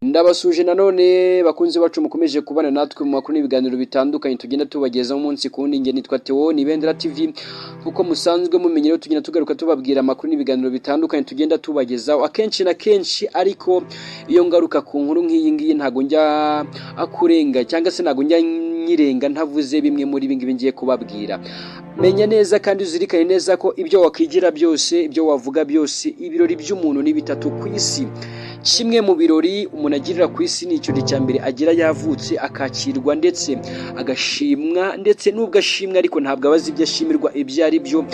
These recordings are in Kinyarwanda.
Ndabasuje nanone bakunzi bacu mukomeje kubana natwe mu makuru n'ibiganiro bitandukanye tugenda tubageza umunsi kundi. Nge nitwa Theo ni Bendera TV, kuko musanzwe mumenyero tugenda tugaruka tubabwira amakuru n'ibiganiro bitandukanye tugenda tubagezaho akenshi na kenshi. Ariko iyo ngaruka ku nkuru nk'iyi ngiyi ntago njya akurenga cyangwa se ntago njya nyirenga ntavuze bimwe muri ibi ngibi ngiye kubabwira. Menya neza kandi uzirikane neza ko ibyo wakwigira byose, ibyo wavuga byose, ibirori by'umuntu ni bitatu ku isi. Kimwe mu birori umuntu agirira ku isi ni icyo cya mbere agira yavutse, akakirwa ndetse agashimwa, ndetse n'ubwo ashimwa ariko ntabwo abazi ibyo ashimirwa ibyo ari byo.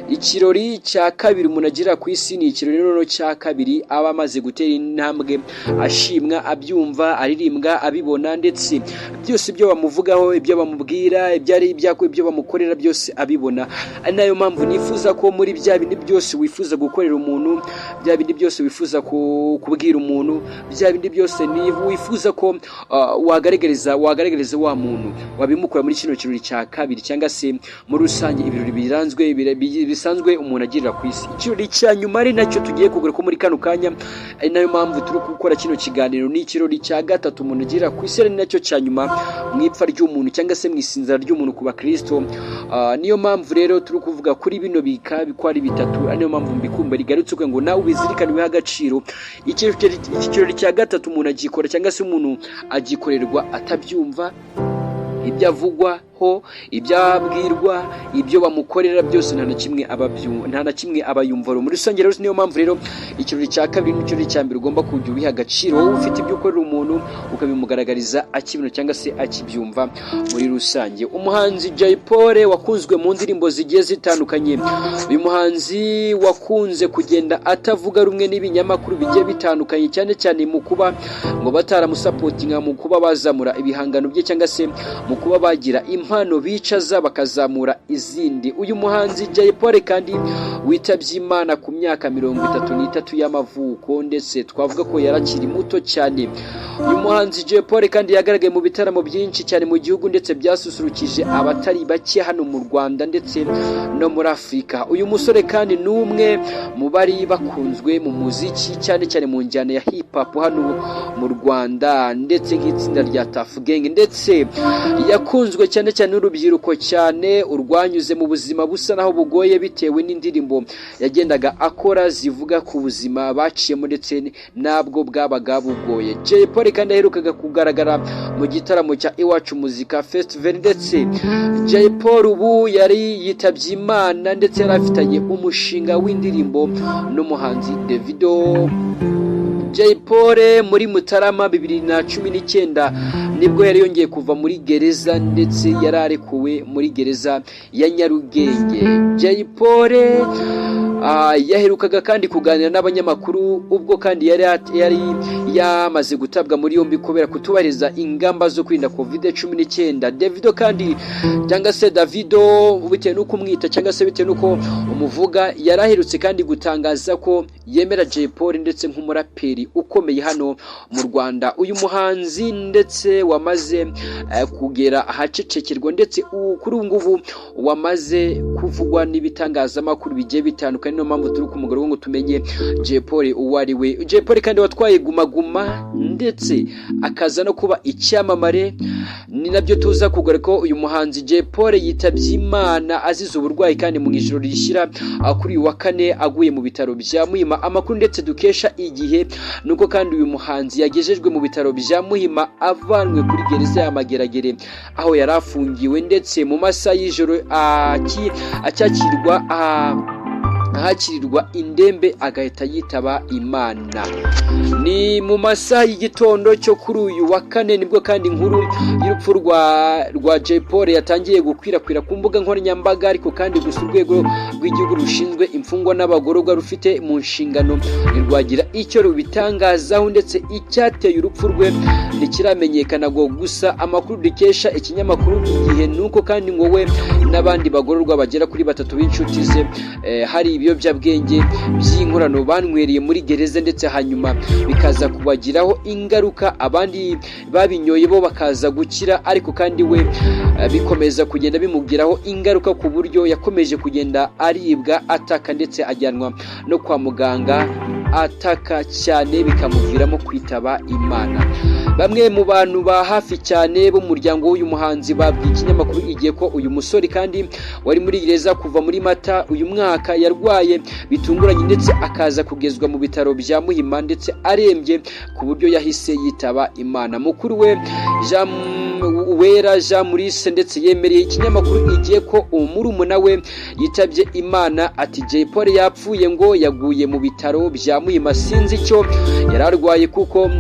Ikirori cya kabiri umuntu agirira ku isi ni ikirori noneho cya kabiri aba amaze gutera intambwe, ashimwa, abyumva, aririmbwa, abibona, ndetse byose ibyo bamuvugaho, ibyo bamubwira, ibyo bamukorera byose abibona. Ari nayo mpamvu nifuza ko muri bya bindi byose wifuza gukorera umuntu, bya bindi byose wifuza kubwira umuntu, bya bindi byose wifuza ko wagaragariza wa muntu, wabimukora muri kino kirori cya kabiri cyangwa se muri rusange ibirori bisanzwe umuntu agirira ku isi. Ikirori cya nyuma ari nacyo tugiye kugura ko muri kano kanya, ari nayo mpamvu turi gukora kino kiganiro, ni ikirori cya gatatu umuntu agirira ku isi, ari nacyo cya nyuma mu ipfa ry'umuntu cyangwa se mu isinzira ry'umuntu ku bakristo. Niyo mpamvu rero turi kuvuga kuri bino biko ari bitatu, niyo mpamvu mbikumba rigarutse ngo nawe ubizirikane wiha agaciro. Ikirori cya gatatu umuntu agikora cyangwa se umuntu agikorerwa atabyumva, ibyo avugwaho, ibyo abwirwa, ibyo bamukorera byose nta na kimwe aba yumva. Muri rusange rero niyo mpamvu rero ikirori cya kabiri n'ikirori cya mbere ugomba kujya ubiha agaciro. Wowe ufite ibyo ukorera umuntu ukabimugaragariza akibona cyangwa se akibyumva. Muri rusange umuhanzi Jay Polly wakunzwe mu ndirimbo zigiye zitandukanye, uyu muhanzi wakunze kugenda atavuga rumwe n'ibinyamakuru bigiye bitandukanye, cyane cyane mu kuba ngo bataramusapotinga, mu kuba bazamura ibihangano bye cyangwa se mu kuba bagira impano bicaza bakazamura izindi. Uyu muhanzi Jay Polly kandi witabye Imana ku myaka 33 y'amavuko, ndetse twavuga ko yarakiri muto cyane. Uyu muhanzi Jay Polly kandi yagaragaye mu bitaramo byinshi cyane mu gihugu, ndetse byasusurukije abatari bake hano mu Rwanda ndetse no muri Afurika. Uyu musore kandi n'umwe mu bari bakunzwe mu muziki, cyane cyane mu njyana ya hip hop hano mu Rwanda, ndetse nk'itsinda rya Tuff Gang, ndetse yakunzwe cyane cyane n'urubyiruko cyane, urwanyuze mu buzima busa naho bugoye bitewe n'indirimbo yagendaga akora zivuga ku buzima baciyemo ndetse nabwo bwabaga bugoye. Jay Polly kandi aherukaga kugaragara mu gitaramo cya Iwacu Muzika Festival, ndetse Jay Polly ubu yari yitabye Imana, ndetse yari afitanye umushinga w'indirimbo n'umuhanzi Davido. Jay Polly muri Mutarama 2019 nibwo yari yongeye kuva muri gereza, ndetse yari arekuwe muri gereza ya Nyarugenge. Jay Polly yaherukaga kandi kuganira n'abanyamakuru, ubwo kandi yari yamaze gutabwa muri yombi kubera kutubahiriza ingamba zo kwirinda COVID-19. Davido kandi cyangwa se Davido bitewe n'uko umwita cyangwa se bitewe n'uko umuvuga, yaraherutse kandi gutangaza ko yemera Jay Polly ndetse nk'umuraperi ukomeye hano mu Rwanda. Uyu muhanzi ndetse wamaze kugera ahacecekerwa, ndetse kuri ubu ngubu wamaze kuvugwa n'ibitangazamakuru bigiye bitandukanye. Niyo mpamvu turi kumugoroba ngo tumenye Jay Polly uwo ari we. Jay Polly kandi watwaye Guma Guma, ndetse akaza no kuba icyamamare. Ni nabyo tuza kugora ko uyu muhanzi Jay Polly yitabye Imana azize uburwayi kandi mu ijoro rishyira kuri uyu wa kane aguye mu bitaro bya Muhima. Amakuru ndetse dukesha igihe nuko kandi uyu muhanzi yagejejwe mu bitaro bya Muhima avanwe kuri gereza ya Mageragere aho yari afungiwe, ndetse mu masaha y'ijoro ahakirirwa indembe agahita yitaba Imana. Ni mu masaha y'igitondo cyo kuri uyu wa kane nibwo kandi inkuru y'urupfu rwa Jay Polly yatangiye gukwirakwira ku mbuga nkoranyambaga, ariko kandi gusa urwego rw'igihugu rushinzwe imfungwa n'abagororwa rufite mu nshingano rwagira icyo rubitangazaho, ndetse icyateye urupfu rwe ntikiramenyekana. Gusa amakuru dukesha ikinyamakuru Igihe nuko kandi ngo we n'abandi bagororwa bagera kuri 3 b'inshuti ze hari ibiyobyabwenge by'inkorano banywereye muri gereza, ndetse hanyuma bikaza kubagiraho ingaruka. Abandi babinyoye bo bakaza gukira, ariko kandi we bikomeza kugenda bimugiraho ingaruka ku buryo yakomeje kugenda aribwa, ataka, ndetse ajyanwa no kwa muganga ataka cyane bikamuviramo kwitaba Imana. Bamwe mu bantu ba hafi cyane bo mu muryango w'uyu muhanzi babwiye ikinyamakuru igihe ko uyu musore kandi wari muri gereza kuva muri Mata uyu mwaka yarwaye bitunguranye ndetse akaza kugezwa mu bitaro bya Muhima ndetse arembye ku buryo yahise yitaba Imana. Mukuru we Jean Maurice ndetse yemereye ikinyamakuru igihe ko umurumuna we yitabye Imana. Ati Jay Polly yapfuye ngo yaguye mu bitaro bya Muhima, sinzi icyo yararwaye kuko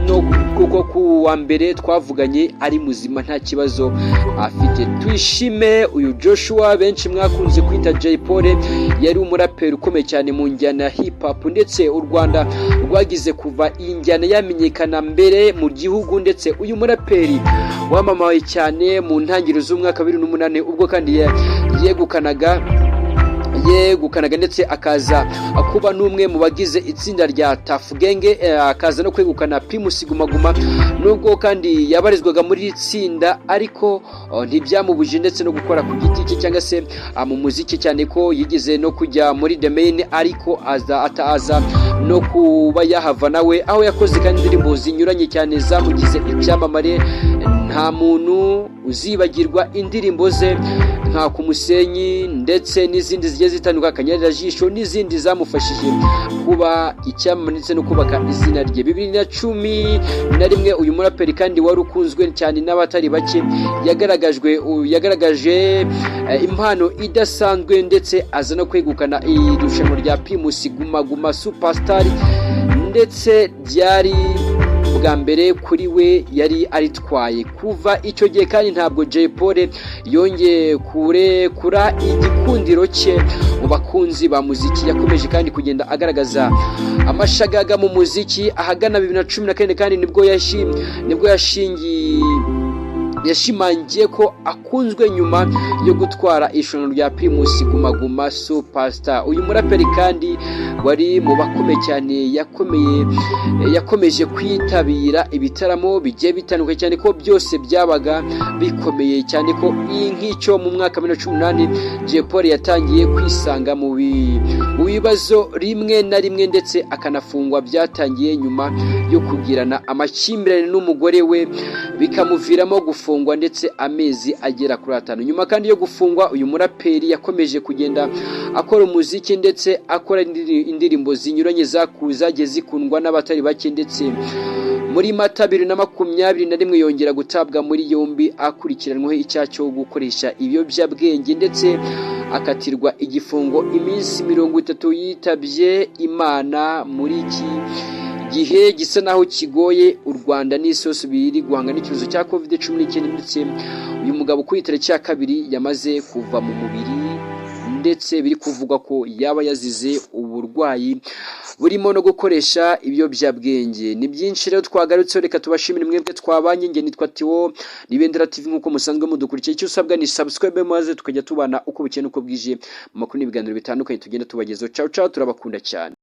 ku wa mbere twavuganye ari muzima nta kibazo afite. Twishime uyu Joshua benshi mwakunze kwita Jay Polly yari umuraperi ukomeye cyane mu njyana ya hip hop ndetse u Rwanda rwagize kuva iyi njyana yamenyekana mbere mu gihugu, ndetse uyu muraperi wamamaye cyane mu ntangiriro z'umwaka 2008 ubwo kandi yegukanaga ndetse akaza kuba n'umwe mu bagize itsinda rya Tafu Genge, akaza no kwegukana Primus Guma Guma. Nubwo kandi yabarizwaga muri itsinda ariko ntibyamubuje ndetse no gukora ku giti cye cyangwa se mu muziki, cyane ko yigize no kujya muri The Main ariko ataza no kuba yahava nawe, aho yakoze kandi indirimbo zinyuranye cyane zamugize icyamamare. Nta muntu uzibagirwa indirimbo ze nka ku musenyi ndetse n'izindi zigiye zitandukanye, Akanyarira jisho n'izindi zamufashije kuba icyamamare ndetse no kubaka izina rye. 2011 uyu muraperi kandi wari ukunzwe cyane n'abatari bake yagaragaje impano idasanzwe ndetse aza no kwegukana irushanwa rya Primus Guma Guma Superstar, ndetse byari bwa mbere kuri we yari aritwaye. Kuva icyo gihe kandi ntabwo Jay Polly yongeye kurekura igikundiro cye mu bakunzi ba muziki. Yakomeje kandi kugenda agaragaza amashagaga mu muziki. Ahagana 2014 kandi nibwo yashimangiye ko akunzwe nyuma yo gutwara irushanwa rya Primus Guma Guma Superstar. Uyu muraperi kandi wari mu bakomeye cyane yakomeje kwitabira ibitaramo bigiye bitandukanye, cyane ko byose byabaga bikomeye, cyane ko nk'icyo mu mwaka 2018 Jay Polly yatangiye kwisanga mu bibazo rimwe na rimwe ndetse akanafungwa. Byatangiye nyuma yo kugirana amakimbirane n'umugore we bikamuviramo gufungwa ndetse amezi agera kuri 5. Nyuma kandi yo gufungwa uyu muraperi yakomeje kugenda akora umuziki ndetse akora indirimbo zinyuranye zagiye zikundwa n'abatari bake, ndetse muri Mata 2021 yongera gutabwa muri yombi akurikiranweho icyaha cyo gukoresha ibiyobyabwenge ndetse akatirwa igifungo iminsi 30. Yitabye Imana muri iki gihe gisa naho kigoye u Rwanda n'isi biri guhangana n'ikibazo cya COVID-19, ndetse uyu mugabo ku itariki ya 2 yamaze kuva mu mubiri ndetse biri kuvuga ko yaba yazize uburwayi burimo no gukoresha ibiyobyabwenge. Ni byinshi rero twagarutse, reka tubashimire mwebwe twabanye. Nge nitwa Theo Ibendera TV, nkuko musanzwe mudukurikiye. Icyo usabwa ni subscribe maze tukajya tubana uko bukeye uko bwije mu makuru n'ibiganiro bitandukanye tugenda tubagezaho. Ciao ciao, turabakunda cyane.